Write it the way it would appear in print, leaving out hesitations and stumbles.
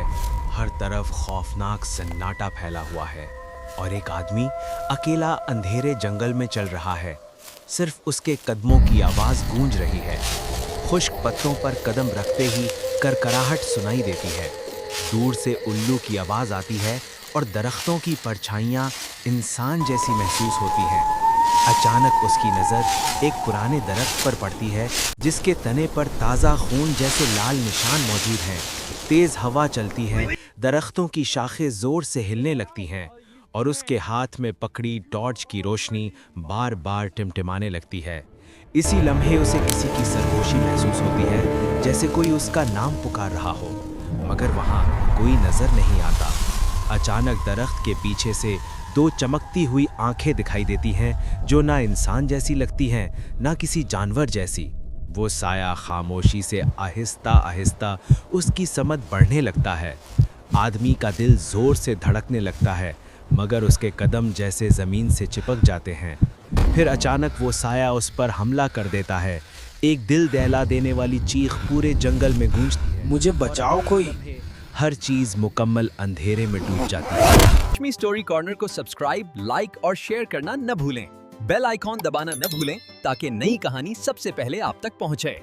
है। हर तरफ खौफनाक सन्नाटा फैला हुआ है और एक आदमी अकेला अंधेरे जंगल में चल रहा है। सिर्फ उसके कदमों की आवाज गूंज रही है। खुश्क पत्तों पर कदम रखते ही करकराहट सुनाई देती है। दूर से उल्लू की आवाज आती है और दरख्तों की परछाइयां इंसान जैसी महसूस होती हैं। अचानक उसकी नज़र एक पुराने दरख्त पर पड़ती है जिसके तने पर ताज़ा खून जैसे लाल निशान मौजूद हैं। तेज़ हवा चलती है, दरख्तों की शाखें ज़ोर से हिलने लगती हैं और उसके हाथ में पकड़ी टॉर्च की रोशनी बार बार टिमटिमाने लगती है। इसी लम्हे उसे किसी की सरगोशी महसूस होती है, जैसे कोई उसका नाम पुकार रहा हो, मगर वहाँ कोई नज़र नहीं आता। अचानक दरख्त के पीछे से दो चमकती हुई आंखें दिखाई देती हैं जो ना इंसान जैसी लगती हैं ना किसी जानवर जैसी। वो साया खामोशी से आहिस्ता आहिस्ता उसकी समत बढ़ने लगता है। आदमी का दिल जोर से धड़कने लगता है, मगर उसके कदम जैसे ज़मीन से चिपक जाते हैं। फिर अचानक वो साया उस पर हमला कर देता है। एक दिल दहला देने वाली चीख पूरे जंगल में गूंजती है, मुझे बचाओ कोई। हर चीज़ मुकम्मल अंधेरे में डूब जाती है। लक्ष्मी स्टोरी कॉर्नर को सब्सक्राइब, लाइक और शेयर करना न भूलें। बेल आइकॉन दबाना न भूलें ताकि नई कहानी सबसे पहले आप तक पहुंचे।